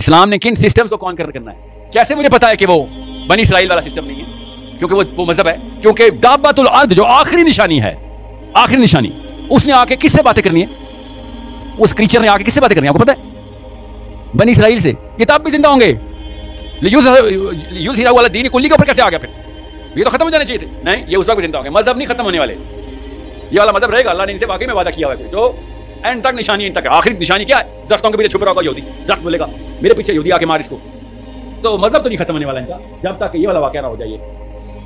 इस्लाम ने किन सिस्टम्स को कॉन्कर करना है। कैसे मुझे पता है कि वो बनी इसराइल वाला सिस्टम नहीं है? क्योंकि वो मजहब है, क्योंकि दाब्बतुल अर्द जो आखिरी निशानी है, आखिरी निशानी, उसने आके किससे बातें करनी है? उस क्रीचर ने आके किससे बातें करनी है आपको पता है? बनी इसराइल से। ये तब भी जिंदा होंगे। यूज हीरा वाला दीन कुल्ली के ऊपर कैसे आ गया फिर? ये तो खत्म हो जाने चाहिए थे। नहीं, ये उस वक्त जिंदा होंगे। मजहब नहीं खत्म होने वाले, ये वाला मजहब रहेगा। अल्लाह ने इनसे वाकई में वादा किया हुआ है जो एंड तक निशानी, इन तक आखिरी निशानी क्या है? दरख्तों के पीछे छुप रहा होगा यहूदी, दरख्त बोलेगा मेरे पीछे यहूदी आके मार इसको। तो मजहब तो नहीं खत्म होने वाला इनका जब तक ये वाला वाकया ना हो जाए,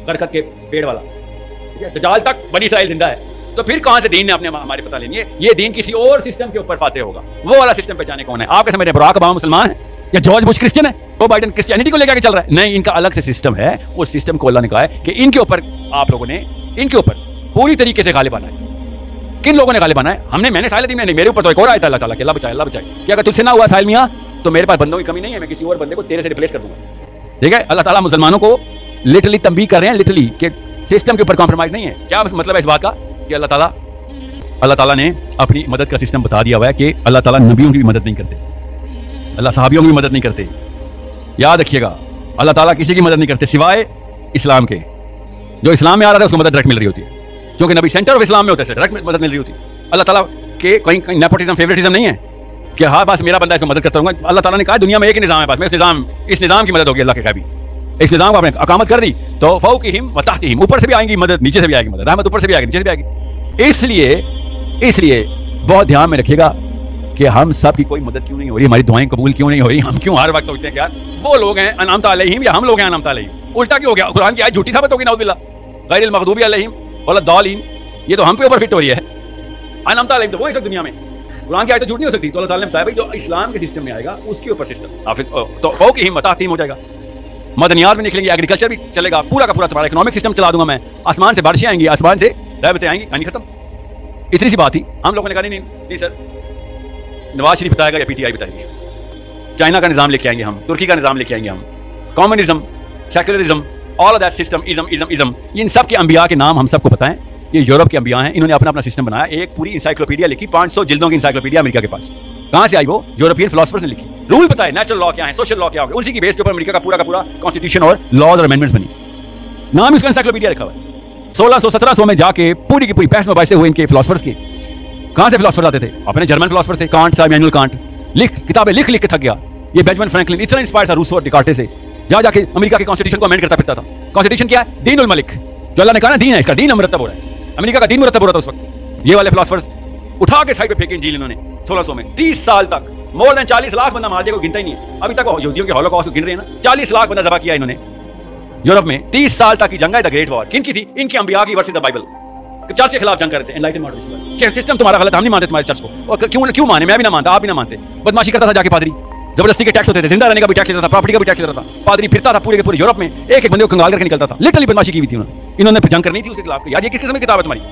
करकत के पेड़ वाला, ठीक है? दज्जाल तक बनी इसराइल जिंदा है। तो फिर कहां से दीन ने अपने हमारी फतह लेनी है? ये दीन किसी और सिस्टम के ऊपर फाते होगा। वो वाला सिस्टम पहचाने कौन है? आपके समझ बराक ओबामा मुसलमान है या जॉर्ज बुश क्रिश्चियन है? वो बाइडेन क्रिश्चियनिटी को लेकर चल रहा है? नहीं, इनका अलग से सिस्टम है। उस सिस्टम को अल्लाह ने कहा है कि इनके ऊपर आप लोगों ने, इनके ऊपर पूरी तरीके से गालिब आना है। किन लोगों ने गालिब आना है? हमने साहिल दी में नहीं, मेरे ऊपर तो एक और आयत अल्लाह ताला के, अल्लाह बचाए, अल्लाह बचाए। क्या अगर तुझसे ना हुआ साहिल मियां तो मेरे पास बंदों की कमी नहीं है, मैं किसी और बंदे को तेरे से रिप्लेस कर दूंगा। ठीक है? अल्लाह ताला मुसलमानों को लिटरली तंबीह कर रहे हैं, लिटरली कि सिस्टम के ऊपर कॉम्प्रोमाइज नहीं है। क्या मतलब है इस बात का? कि अल्लाह ताला ने अपनी मदद का सिस्टम बता दिया हुआ है कि अल्लाह ताला नबियों की भी मदद नहीं करते, अल्लाह सहाबियों की भी मदद नहीं करते। याद रखिएगा, अल्लाह ताला किसी की मदद नहीं करते सिवाय इस्लाम के। जो इस्लाम में आ रहा है उसको मदद डायरेक्ट मिल रही होती है, क्योंकि नबी सेंटर ऑफ इस्लाम में होता है, डायरेक्ट मदद मिल रही होती है। अल्लाह ताला के कहीं नेपोटिज्म, फेवरेटिज्म नहीं है कि हाँ बस मेरा बंदा इसको मदद करता रहूंगा। अल्लाह ताला ने कहा दुनिया में एक ही निज़ाम है पास, मैं इस निज़ाम की मदद होगी। अल्लाह के कहा भी इस निज़ाम को आपने अकामत कर दी तो फौक़िहिम व तहतिहिम, ऊपर से भी आएंगी मदद, नीचे से भी आएगी मदद, रहमत ऊपर से भी आएगी, नीचे से भी आएगी। इसलिए बहुत ध्यान में रखिएगा कि हम सब की कोई मदद क्यों नहीं हो रही, हमारी दुआएं कबूल क्यों नहीं हो रही। हम क्यों हर वक्त सोचते हैं कि यार वो लोग हैं अनअमत अलैहिम या हम लोग हैं अनअमत अलैहिम? उल्टा क्यों हो गया? कुरान की आयत झूठी साबित होगी, नाउज़ुबिल्लाह, गैरिल मग़दूबी अलैहिम वलद्दालिन। ये तो हम पे ऊपर फिट हो रही है। अनअमत अलैहिम तो वो है दुनिया में, कुरान की आयत तो झूठ नहीं हो सकती। तो अल्लाह ताला ने बताया भाई जो इस्लाम के सिस्टम में आएगा उसके ऊपर सिस्टम तो फौक़िहिम व तहतिहिम हो जाएगा। मदनियात भी निकलेंगे, एग्रीकल्चर भी चलेगा, पूरा का पूरा तुम्हारा इकोनॉमिक सिस्टम चला दूंगा मैं। आसमान से बारिशें आएंगी, आसमान से रहमतें आएंगी, कहानी खत्म। इतनी सी बात थी। हम लोगों ने कहा नहीं सर, नवाज शरीफ बताएगा या पीटीआई बताएगी? चाइना का निज़ाम लेके आएंगे हम, तुर्की का निज़ाम लेके आएंगे हम, communism, secularism, all of that system, ism. इन सब के अंबिया के नाम हम सबको पता है। ये यूरोप के अंबिया हैं, इन्होंने अपना सिस्टम बनाया। एक पूरी इंसाइक्लोपीडिया लिखी, 500 जिल्दों की इंसाइक्लोपीडिया अमेरिका के पास। कहाँ से आई वो? यूरोपियन फिलोसफर्स ने लिखी। रूल बताए, नेचुरल लॉ क्या है, सोशल लॉ क्या होगा, उसी की बेस के ऊपर अमेरिका का पूरा कॉन्स्टिट्यूशन और लॉज और अमेंडमेंट्स बनी। नाम इसका इंसाइक्लोपीडिया लिखा हुआ है। 1600-1700 में जाके पूरी की पूरी बहस मुबाहिसे हुए इनके फिलोसफर्स के। कहां से फिलोसफर आते थे? अपने जर्मन फिलोसफर से, कांट था, इमैनुअल कांट। किताबें लिख के थक गया। ये बेंजामिन फ्रैंकलिन इतना इंस्पायर था रूसो और डिकार्टे से, जहां जाके अमेरिका के कॉन्स्टिट्यूशन को अमेंड करता फिरता था। कॉन्स्टिट्यूशन क्या है? दीनुल मलिक, जो अल्लाह ने कहा ना दीन है, इसका दीन मुरतब हो रहा है। अमेरिका का दीन मुरतब हो रहा था उस वक्त। ये वाले फिलोसफर्स उठा के साइड पे फेंके इंजील इन्होंने 1600 में। 30 साल तक मोर देन 40 लाख बंदा मार दिया, को गिनता ही नहीं है अभी तक। यहूदियों के हॉलोकॉस्ट गिन रहे हैं ना, 40 लाख बंदा ज़बह किया इन्होंने यूरोप में। 30 साल तक की जंग है, द ग्रेट वॉर। किन की थी? इनके अंबिया की वर्सेस द बाइबल। चर्च के खिलाफ जंग करते हैं, एनलाइटन मॉडरेशन। क्या सिस्टम तुम्हारा गलत, हम नहीं मानते तुम्हारे चर्च को। और क्यों माने? मैं भी ना मानता, आप भी ना मानते। बदमाशी करता था जाके पादरी, जबरदस्ती के टैक्स होते थे, जिंदा रहने का भी टैक्स लेता था, प्रॉपर्टी का भी टैक्स लेता था। पादरी फिरता था पूरे के पूरे यूरोप में, एक बंदे को कंगाल करके निकलता था। लिटरली बदमाशी की हुई थी इन्होंने जंग करनी थी उसके खिलाफ। यार ये किस किस्म की किताब है तुम्हारी?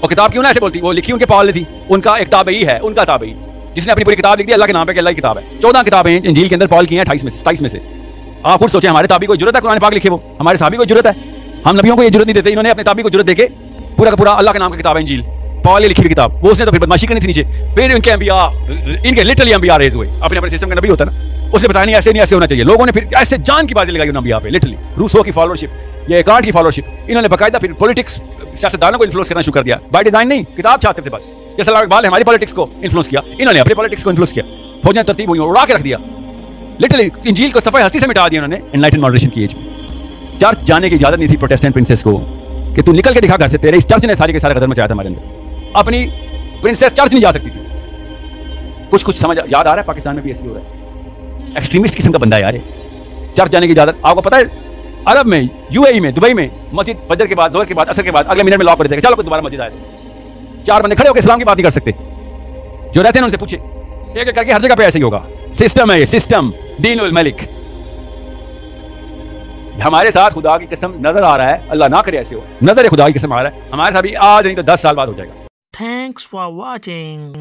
और किताब क्यों ना ऐसे बोलती? वो लिखी उनके पाल ने थी, उनका एक ताबई है, उनका ताबई जिसने अपनी पूरी किताब लिख दी अल्लाह के नाम पे कि अल्लाह की किताब है। 14 किताबें इंजील के अंदर पॉल की हैं, 27 में से। आप खुद सोचें, हमारे ताबी को जरूरत है कुरान पाक लिखे? वो हमारे साहबी को जरूरत है? हम नबियों को ये जरूरत नहीं देते। इन्होंने अपने ताबी को जरूरत देके पूरा का पूरा अल्लाह के नाम का किताब है इंजील, पॉल ने लिखी हुई किताब। वो उसने तो फिर बदमाशी करनी थी नीचे। फिर इनके अंबिया, इनके लिटरली अंबिया रेज हुए। अपने सिस्टम का नबी होता ना, उसने बताया नहीं ऐसे नहीं ऐसे होना चाहिए। लोगों ने फिर ऐसे जान की बाजी लगाई उन अंबिया पे, लिटरली। रूसो की फॉलोअरशिप, ये कांट की फॉलोअरशिप, इन्होंने बाकायदा फिर पॉलिटिक्स, सियासतदानों को इन्फ्लुएंस करना शुरू कर दिया। बाय डिजाइन नहीं, किताब छापते थे बस। जैसे अल्लाह इकबाल ने हमारी पॉलिटिक्स को इन्फ्लुएंस किया, इन्होंने अपनी पॉलिटिक्स को इन्फ्लुएंस किया। फौजें तरतीब हुई, उड़ा के रख दिया। लिटरली इंजील को सफाई हस्ती से मिटा दिया उन्होंने एनलाइटन मॉडरेशन की एज में। चर्च जाने की इजाजत नहीं थी प्रोटेस्टेंट प्रिंसेस को कि तू निकल के दिखा घर से, तेरे इस चर्च ने सारे के सारे कदर मचाया था हमारे अंदर। अपनी प्रिंसेस चर्च नहीं जा सकती थी। कुछ समझ याद आ रहा है? पाकिस्तान में भी ऐसी हो रहा है। एक्सट्रीमिस्ट किस्म का बंदा है यार। चर्च जाने की इजाजत आपको पता है? अरब में, यूएई में, दुबई में मस्जिद फजर के बाद, जोहर के बाद, असर के बाद अगले मिनट में लॉक कर देगा। चलो कोई दोबारा मस्जिद आए। 4 बंदे खड़े होकर इस्लाम की बात नहीं कर सकते। जो रहते हैं उनसे पूछे, एक एक करके हर जगह पे ऐसे ही होगा। सिस्टम है ये, सिस्टम दीनुल मलिक। हमारे साथ खुदा की कसम नजर आ रहा है, अल्लाह ना करे ऐसे हो, नजर खुदा की कसम आ रहा है हमारे साथ भी आज नहीं तो 10 साल बाद हो जाएगा। Thanks for watching.